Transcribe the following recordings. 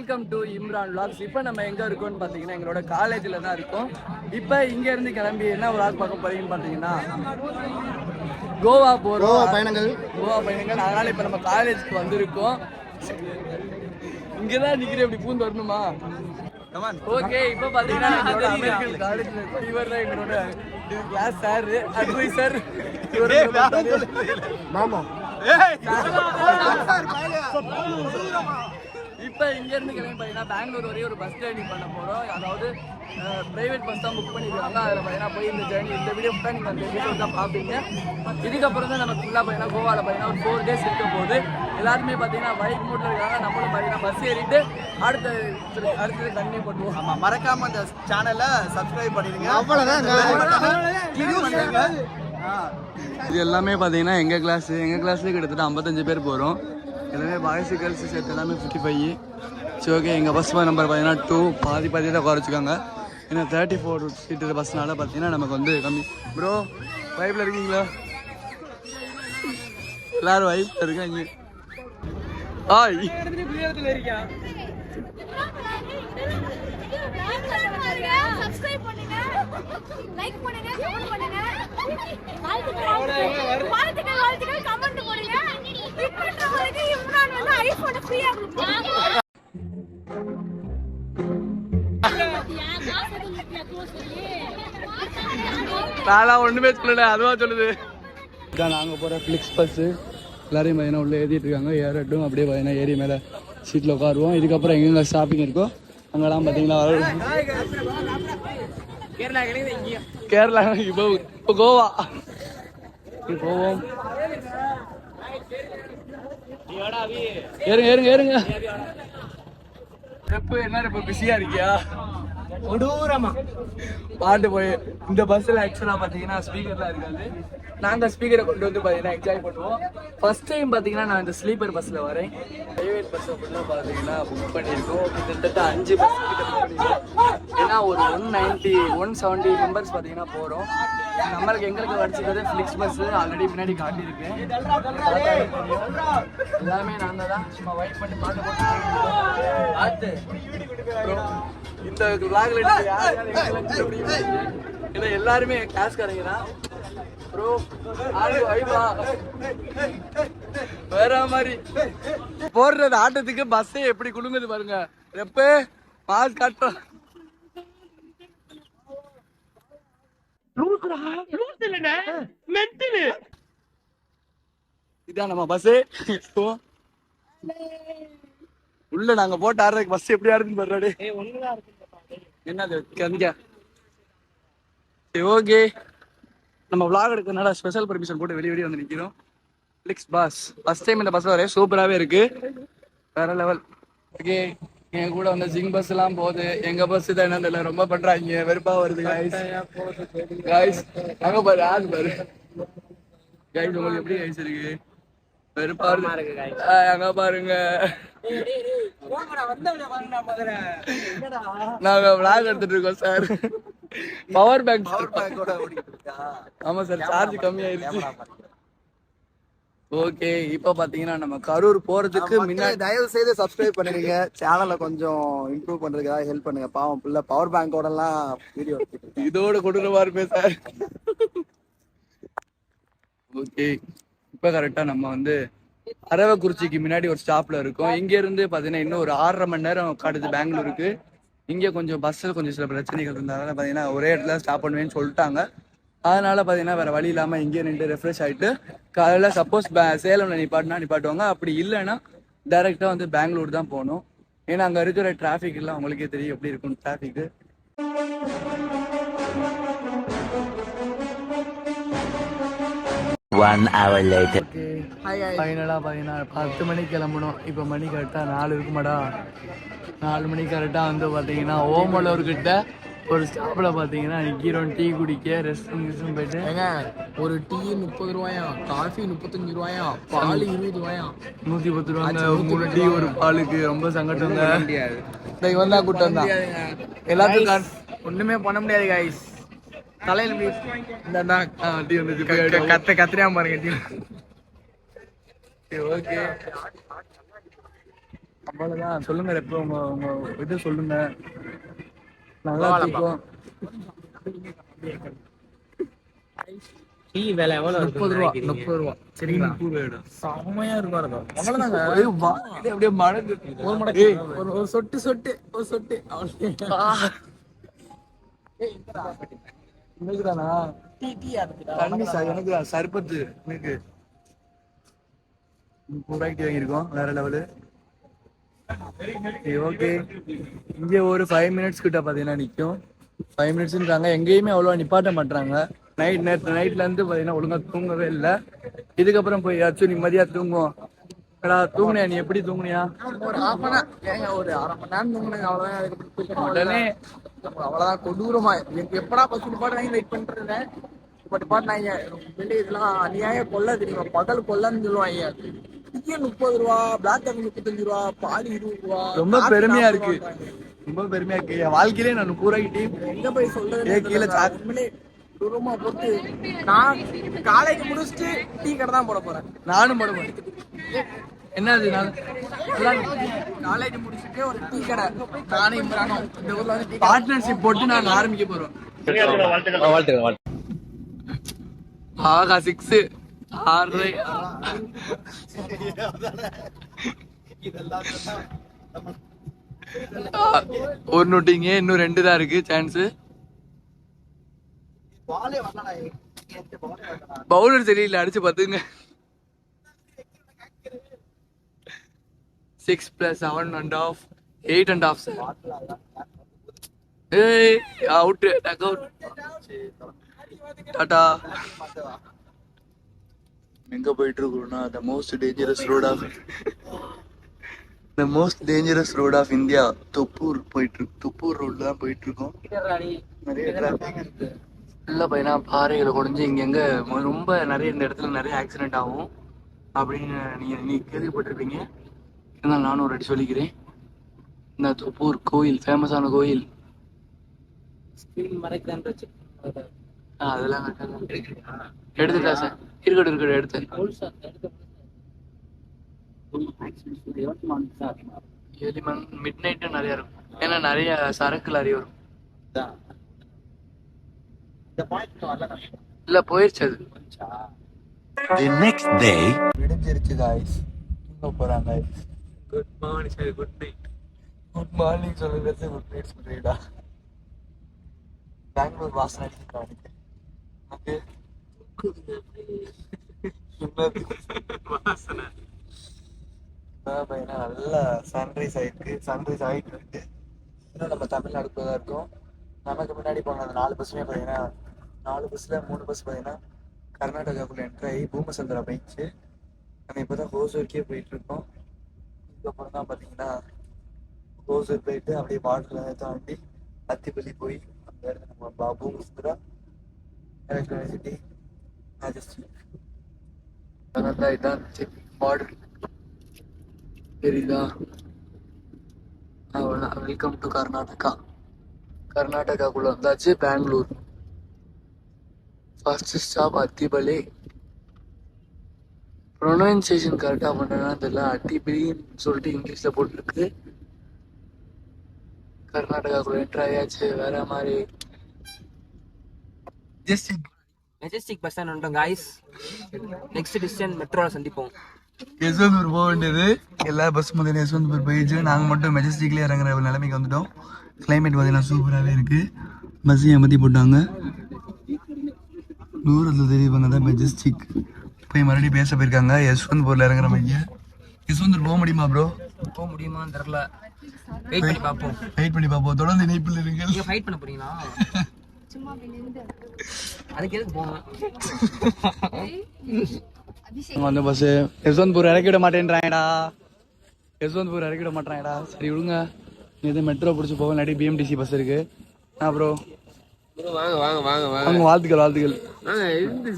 Welcome to Imran vlogs. இப்போ நம்ம எங்கே இருக்கோம்னு பார்த்தீங்கன்னா எங்களோட காலேஜில் தான் இருக்கோம். இப்போ இங்கேருந்து கிளம்பி என்ன vlog பார்க்க போறீங்கன்னு பார்த்தீங்கன்னா கோவா போகிறோம். கோவா பயணங்கள். அதனால் இப்போ நம்ம காலேஜுக்கு வந்திருக்கோம். இங்கே தான் நிற்கிறேன், இப்படி பூந்து வரணுமா? ஓகே, இப்போ பார்த்தீங்கன்னா எங்களோட அமெரிக்கன் காலேஜில் இவர் தான் எங்களோட கிளாஸ் சார், அட்வைசர். மாமா இப்போ இங்கேருந்து கிளம்பி பார்த்தீங்கன்னா பெங்களூர் வரையும் ஒரு பஸ் ஜேர்னி பண்ண போகிறோம். அதாவது ப்ரைவேட் பஸ் தான் புக் பண்ணிடுவாங்க. அதில் பார்த்தீங்கன்னா போய் இந்த ஜேர்னி, இந்த வீடியோ ஃபுல்லாக நீங்கள் அந்த வீடியோ தான் பார்ப்பீங்க. இதுக்கப்புறம் தான் நம்ம ஃபுல்லாக பார்த்தீங்கன்னா கோவாவில் பார்த்தீங்கன்னா ஒரு 4 days இருக்க போது. எல்லாருமே பார்த்தீங்கன்னா பைக் மூட்டில் இருக்காங்க. நம்மளும் பார்த்தீங்கன்னா பஸ் ஏறிட்டு அடுத்தது கண்டினியூ பண்ணுவோம். ஆமாம், மறக்காமல் அந்த சேனலை சப்ஸ்கிரைப் பண்ணிடுங்க. அவ்வளோதான். இது எல்லாமே பார்த்தீங்கன்னா எங்கள் கிளாஸ்லேயே கிட்டத்தட்ட 55 பேர் போகிறோம். எல்லாமே பாய்ஸு கேர்ள்ஸு சேர்த்து எல்லாமே 55. சரி, ஓகே. எங்கள் பஸ் நம்பர் பார்த்தீங்கன்னா 2 பாதி தான் குறைச்சிக்காங்க. ஏன்னா 34 சீட்டு பஸ்னால பார்த்தீங்கன்னா நமக்கு வந்து கம்மி. ப்ரோ வைப்பில் இருக்கீங்களா? எல்லாரும் வைப்பில் இருக்காங்க. சப்ஸ்கிரைப் பண்ணுங்க, லைக் பண்ணுங்க, கமெண்ட் பண்ணுங்க. வாழ்த்துக்கள் கமெண்ட் பண்ணுங்க. இப்போதைக்கு இம்ரான் வந்து ஐபோன் ஃப்ரீயா கொடுப்பாங்க. நானா ஒண்ணுமே சொல்லல, அதுவா சொல்லுது. இதான் நாங்கள் போகிற ஃப்ளிக்ஸ் பஸ்ஸு. எல்லாரையும் பார்த்தீங்கன்னா உள்ளே ஏற்றிட்டு இருக்காங்க. ஏறட்டும், அப்படியே பார்த்தீங்கன்னா ஏறி மேலே சீட்டில் உட்காருவோம். இதுக்கப்புறம் எங்கெங்க ஷாப்பிங் இருக்கோ அங்கெல்லாம் பார்த்தீங்கன்னா கேரளா இப்போ கோவா போவோம். ஏறுங்க. என்ன இப்போ பிஸியா இருக்கியா? கொடூரமா பாட்டு போய் இந்த பஸ்ஸில் ஆக்சுவலாக பார்த்தீங்கன்னா ஸ்பீக்கர்லாம் இருக்காது. நாங்கள் ஸ்பீக்கரை கொண்டு வந்து பார்த்தீங்கன்னா என்ஜாய் பண்ணுவோம். ஃபர்ஸ்ட் டைம் பார்த்தீங்கன்னா நான் இந்த ஸ்லீப்பர் பஸ்ஸில் வரேன். ப்ரைவேட் பஸ்ஸை ஃபுல்லாக பார்த்தீங்கன்னா புக் பண்ணியிருக்கோம். கிட்டத்தட்ட 5 பஸ் கிட்ட புக் பண்ணியிருக்கோம். ஏன்னா ஒரு 170 மெம்பர்ஸ் பார்த்தீங்கன்னா போகிறோம். எங்களுக்கு வடிச்சுக்கிறது ஃப்ளிக்ஸ் பஸ்ஸு ஆல்ரெடி பின்னாடி காட்டியிருக்கேன். எல்லாமே நாங்கள் தான் சும்மா வெயிட் பண்ணி பாட்டு போட்டு இந்த விளாக்ல இல்லை எல்லாருமே கிளாஸ்காரங்க தான் ப்ரோ. வேற மாதிரி போடுறது ஆட்டத்துக்கு பஸ்ஸே எப்படி குலுங்குது பாருங்க. எப்ப மாஸ் காட்டுறோம். இதான் நம்ம பஸ்ஸு. உள்ள நாங்க போட்டு ஆடுறதுக்கு பஸ் எப்படி ஆடுதுன்னு பாரு. என்னது கந்தியா? ஓகே, நம்ம விளாக் எடுக்கிறதுனால ஸ்பெஷல் பர்மிஷன் போட்டு வெளியே வந்து நிற்கிறோம். ஃப்ளிக்ஸ் பஸ் ஃபர்ஸ்ட் டைம் இந்த பஸ் வர சூப்பராகவே இருக்கு, வேற லெவல். ஓகே, என் கூட வந்து ஜிங் பஸ் எல்லாம் போகுது. எங்க பஸ் தான் என்னன்னு தெரியல, ரொம்ப பண்றாங்க, வெறுப்பா வருது. காய்ஸ் அங்க பாரு, ஆள் பாரு காய்ஸ். உங்களுக்கு எப்படி காய்ஸ் இருக்கு? வெறுப்பா இருக்கு. அங்க பாருங்க, நாங்க விளாக் எடுத்துட்டு இருக்கோம் சார். Power bank. ஆமா சார், சார்ஜ் கம்மியாயிருச்சு. ஓகே, இப்ப பாத்தீங்கன்னா நம்ம கரூர் போறதுக்கு முன்னாடி தயவு செய்து சப்ஸ்கிரைப் பண்ணிடுங்க. சேனலை கொஞ்சம் இம்ப்ரூவ் பண்றதுக்காக ஹெல்ப் பண்ணுங்க. பாவம் புள்ள பவர் பேங்கோட எல்லாம் வீடியோ இதோட கொடூரமா இருப்பேன் சார். ஓகே, இப்ப கரெக்டா நம்ம வந்து அரவக்குறிச்சிக்கு முன்னாடி ஒரு ஸ்டாப்ல இருக்கோம். இங்க இருந்து பாத்தீங்கன்னா இன்னும் ஒரு 6.5 மணி நேரம் காட்டுது பெங்களூருக்கு. இங்க கொஞ்சம் பஸ்ல கொஞ்சம் சில பிரச்சனைகள் இருந்ததுனால பாத்தீங்கன்னா ஒரே இடத்துல ஸ்டாப் பண்ணுவேன்னு சொல்லிட்டாங்க. அதனால பாத்தீங்கன்னா வேற வழி இல்லாம இங்கே நின்று ரெஃப்ரெஷ் ஆயிட்டு காலையில சப்போஸ் சேலம்ல நிப்பாட்டுவாங்க. அப்படி இல்லைன்னா டைரக்டா வந்து பெங்களூர் தான் போகணும். ஏன்னா அங்க இருக்கிற டிராபிக் எல்லாம் உங்களுக்கே தெரியும் எப்படி இருக்கும் டிராபிக். ஃபைனலாக பார்த்தீங்கன்னா 10 மணிக்கு கிளம்பணும். இப்போ மணி கரெக்டாக 4 இருக்குமாடா. 4 மணிக்கு கரெக்டாக வந்து பார்த்தீங்கன்னா ஓமலூர்கிட்ட ஒரு ஸ்டாப்பில் பார்த்தீங்கன்னா நிற்கிறோம். டீ குடிக்க ரெஸ்ட் போயிட்டு ஒரு டீ 30 ரூபாயா, காஃபி 35 ரூபாயா, பால் 20 ரூபாயா, 110 ரூபாங்க 3 டீ ஒரு பாலுக்கு. ரொம்ப சங்கடம். இவன் தான் கூட்டம் தான் எல்லாத்துக்கும் ஒன்றுமே பண்ண முடியாது காய்ஸ். தலையில் டீ வந்து கத்திரியா பாருங்க. ஓகே, அவ்வளவுதான். சொல்லுங்க எப்போ உங்க உங்க இது சொல்லுங்க. நல்லா தூக்கம். டீ விலை எவ்வளவு 30 ரூபா 30 ரூபா சரிங்களா? செம்மையா இருக்கும். அவ்வளவுதாங்க. அப்படியே மழை ஒரு மடக்கு ஒரு சொட்டு சொட்டு ஒரு சொட்டு எனக்குதானா டீ டீ தண்ணி எனக்கு சர்பத்து எனக்கு 30 ரூபாய்க்கு வாங்கியிருக்கோம். வேற லெவலு. ஓகே, இங்கே ஒரு 5 மினிட்ஸ் கிட்ட பார்த்தீங்கன்னா நிற்கும். 5 மினிட்ஸ்ன்றாங்க, எங்கேயுமே அவ்வளோ நிப்பாட்ட மாட்டாங்க. நைட்ல இருந்து பார்த்தீங்கன்னா ஒழுங்கா தூங்கவே இல்லை. இதுக்கப்புறம் போய் ஏதாச்சும் நிம்மதியா தூங்குவோம். தூங்குனியா? நீ எப்படி தூங்குனியா? ஒரு ஹாஃப் அன் ஹவர் ஒரு அரை மணி நேரம் தூங்குனேங்க. அவ்வளவுதான். அதுக்கப்புறம் உடனே அவ்வளவுதான். கொடூரமா எனக்கு எப்படா பஸ் நிப்பாட்டு வாங்கி வெயிட் பண்ணிட்டு இருந்தேன். இப்போ நிப்பாட்டினாங்க. வெளியே இதெல்லாம் அநியாய கொள்ள தெரியுமா? பகல் கொள்ளன்னு சொல்லுவாங்க. டிக்கெட் 30 ரூபா, பிளாக் காஃபி 35 ரூபா, பால் 20 ரூபா. ரொம்ப பெருமையா இருக்கு. ரொம்ப பெருமையா இருக்கு. என் வாழ்க்கையிலே நான் 30 ரூபாய்க்கு டீ எங்க போய் சொல்றது கீழே உண்மையிலே தூரமா போட்டு நான் காலேஜ் முடிச்சுட்டு டீ கடை தான் போட போறேன். நானும் போட போறேன். என்னது காலேஜ் முடிச்சுட்டு ஒரு டீ கடை நானும் இம்ரானும் இந்த ஊர்ல வந்து பார்ட்னர்ஷிப் போட்டு நான் ஆரம்பிக்க போறோம். ஆகா 6 6 ஒரு நோட்டிங்க. இன்னும் 2 தான் இருக்கு சான்ஸ். பவுலர் சரியில்லை, அடிச்சு பாத்துங்க. 6 + 7.5 8.5 சார். ஏய் அவுட், டக் அவுட். டாடா. எங்க போயிட்டு இருக்கோம்னா the most dangerous road of India Thoppur போயிட்டு இருக்கு. தொப்பூர் ரோட்ல தான் போயிட்டு இருக்கோம். நிறைய டிராஃபிக் இருக்கு. உள்ள பையனா பாறைகளை குறைஞ்சு இங்க ரொம்ப நிறைய இந்த இடத்துல நிறைய ஆக்சிடென்ட் ஆகும் அப்படின்னு நீ கேள்விப்பட்டிருப்பீங்க. இருந்தாலும் நானும் ஒரு அடி சொல்லிக்கிறேன். இந்த தொப்பூர் கோயில் ஃபேமஸான கோயில். அதெல்லாம் எடுத்துட்டா சார். இருக்கட்டும் எடுத்தேன். மிட் நைட்டும் நிறைய இருக்கும். ஏன்னா நிறைய சரக்கு லாரி வரும். இல்ல போயிருச்சு அது. The next day விடிஞ்சிருச்சு guys. தூங்க போறாங்க. Good morning sir. Good night. Good morning சொல்லுறது குட் நைட் சொல்றீடா. பெங்களூர் வாசனை அடிக்கிறானுங்க. ஓகே வாசனை பையனா நல்லா சன்ரைஸ் ஆயிட்டு இருக்கு. இன்னும் நம்ம தமிழ்நாடுக்குள்ள தான் இருக்கோம். நமக்கு முன்னாடி போன அந்த 4 பஸ்ஸுமே பார்த்தீங்கன்னா 4 பஸ்ல 3 பஸ் பார்த்தீங்கன்னா கர்நாடகாக்குள்ள என்ட்ரு ஆகி பூமசந்திரா போயிடுச்சு. நம்ம இப்போதான் ஹோசூருக்கே போயிட்டு இருக்கோம். இதுக்கப்புறம் தான் பார்த்தீங்கன்னா ஹோசூர் போயிட்டு அப்படியே பார்டர்ல தாண்டி அத்திப்பள்ளி போய் அந்த இடத்துல நம்ம பூமசந்திரா எலக்ட்ரானிசிட்டி மேஜஸ்டிக் அதான் இதான் பார்டர் தெரியுதா? அவ்வளோதான். வெல்கம் டு கர்நாடகாக்குள்ள வந்தாச்சு. Bangalore first stop Attibele. Pronunciation கரெக்டா பண்றேன்னா தெரியல. அத்திபலின்னு சொல்லிட்டு இங்கிலீஷ்ல போட்டுருக்கு. கர்நாடகாக்குள்ள என்ட்ரு ஆயாச்சு. வேற மாதிரி மெஜஸ்டிக் பஸ் ஸ்டாண்ட் வந்துட்டோம் காய்ஸ். நெக்ஸ்ட் டிஸ்டன்ஸ் மெட்ரோல சந்திப்போம். யஸ்வந்த்பூர் போக வேண்டியது. எல்லா பஸ்ஸும் பார்த்தீங்கன்னா யஸ்வந்த்பூர் போயிடுச்சு. நாங்கள் மட்டும் மெஜஸ்டிக்லேயே இறங்குற நிலைமைக்கு வந்துட்டோம். கிளைமேட் பார்த்தீங்கன்னா சூப்பராகவே இருக்கு. பஸ்ஸையும் ஏமாற்றி போட்டாங்க. தூரத்தில் தெரியுவாங்க தான் மெஜஸ்டிக். போய் மறுபடியும் பேச போயிருக்காங்க. யஸ்வந்த்பூர்ல இறங்குற மாதிரி. யஸ்வந்த்பூர் போக முடியுமா ப்ரோ? போக முடியுமான்னு தெரியல. வெயிட் பண்ணி பார்ப்போம். தொடர்ந்து இணைப்பில் இருங்கள். நீங்க ஃபைட் பண்ண போறீங்களா? அதுக்கு எதுக்கு போங்க? அந்த பஸ் யஸ்வந்த்பூர் இறக்கி விட மாட்டேன்றாங்கடா. சரி விடுங்க. இது மெட்ரோ பிடிச்சி போக இல்லாட்டி பிஎம்டிசி பஸ் இருக்கு. ப்ரோ வாங்க. வாழ்த்துக்கள்.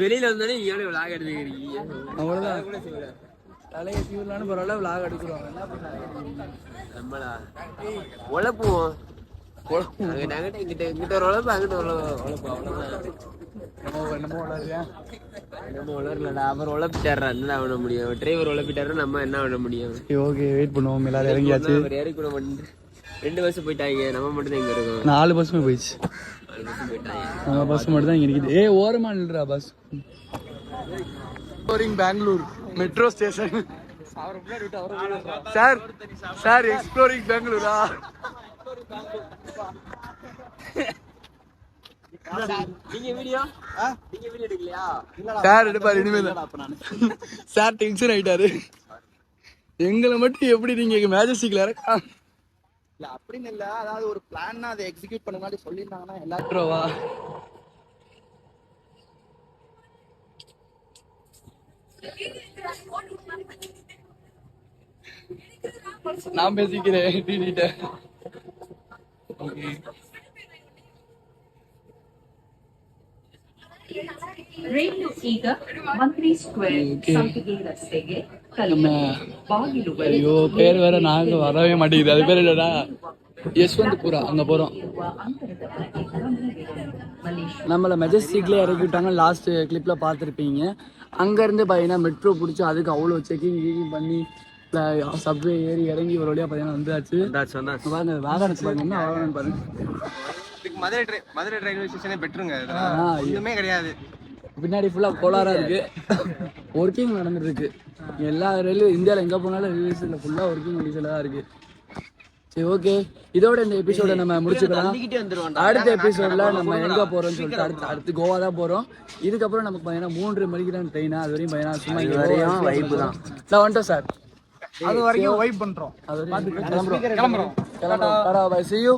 வெளியில வந்தாலே விளாக் எடுத்துக்கிறீங்க. அவ்வளவுதான். தலையை தீவிரலான்னு பரவாயில்ல விளாக் எடுக்கிறோம். நம்மளா உழப்புவோம். இங்கிட்ட ஒரு உழப்பு அங்கிட்ட ஒரு உழப்பு அவ்வளவுதான். நம்ம உழறலடா, அவர் உழப்பிட்டாரா, என்ன பண்ண முடியும்? டிரைவர் உழப்பிட்டாரு, நம்ம என்ன பண்ண முடியும்? ஓகே வெயிட் பண்ணுவோம், எல்லாரும் இறங்கியாச்சு. அவர் இறக்கி கூட மாட்டேன். 2 பஸ் போயிட்டாங்க, நம்ம மட்டும் தான் இங்க இருக்கோம். 4 பஸ்ஸுமே போயிடுச்சு. 4 பஸ் போயிட்டாங்க. நம்ம பஸ் மட்டும் தான் இங்க இருக்குது. ஓரமா நில்றா bus. Exploring Bangalore metro station. Sir exploring பெங்களூரா? நீங்க வீடியோ எடுக்கலையா? சார் எடுப்பாரு இனிமேல். சார் டென்ஷன் ஆயிட்டாரு. எங்களை மட்டும் எப்படி நீங்க மேஜஸ்டிக்ல இறக்கா? இல்ல அப்படின்னு இல்ல, அதாவது ஒரு பிளான்னா அதை எக்ஸிக்யூட் பண்ண மாதிரி சொல்லியிருந்தாங்கன்னா எல்லாரும் வா. நான் பேசிக்கிறேன் டிடிட்ட. ರೈಲು ಈಗ ಮಂತ್ರಿ ಸ್ಕ್ವೇರ್ ಸಂಪಿಗೆ ರಸ್ತೆಗೆ ಬಾಗಿಲು ஐயோ பேர் வேற நாங்க வரவே மாட்டேங்குது. அது பேர் என்னடா? யஷ்வந்த்புரா. அங்க போறோம். நம்மள மெஜஸ்டிக்ல இறக்கி விட்டாங்க. லாஸ்ட் கிளிப்ல பார்த்துருப்பீங்க. அங்க இருந்து பாத்தீங்கன்னா மெட்ரோ பிடிச்சி அதுக்கு அவ்வளோ செக்கிங் பண்ணி சப்வே ஏறி இறங்கி ஒரு வழியா பாத்தீங்கன்னா வந்தாச்சு. பாருங்க வாகனத்து பாருங்க, என்ன வாகனம் பாருங்க. மதுரை ரயில்வே ஸ்டேஷனே பெட்டருங்க. ஒண்ணுமே கிடையாது. பின்னாடி ஃபுல்லா கோளாரா இருக்கு. ஒர்க்கிங் நடந்துட்டு இருக்கு. எல்லா ரயில்வே இந்தியாவில் எங்க போனாலும் ரயில்வே ஸ்டேஷன்ல ஃபுல்லா ஒர்க்கிங் கண்டிஷன்ல தான் இருக்கு. சரி ஓகே, இதோட இந்த எபிசோட நம்ம முடிச்சுக்கலாம். அடுத்த எபிசோட்ல நம்ம எங்க போறோம்னு சொல்லிட்டு அடுத்து கோவா தான் போறோம். இதுக்கப்புறம் நமக்கு பாத்தீங்கன்னா 3 மணிக்கு தான் ட்ரெயினா. அது வரையும் பாத்தீங்கன்னா சும்மா இங்க வரையும் வைப் தான். நான் வந்துட்டோம் சார். அது வரைக்கும் வைப் பண்றோம். கிளம்புறோம். See you.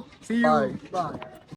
Bye.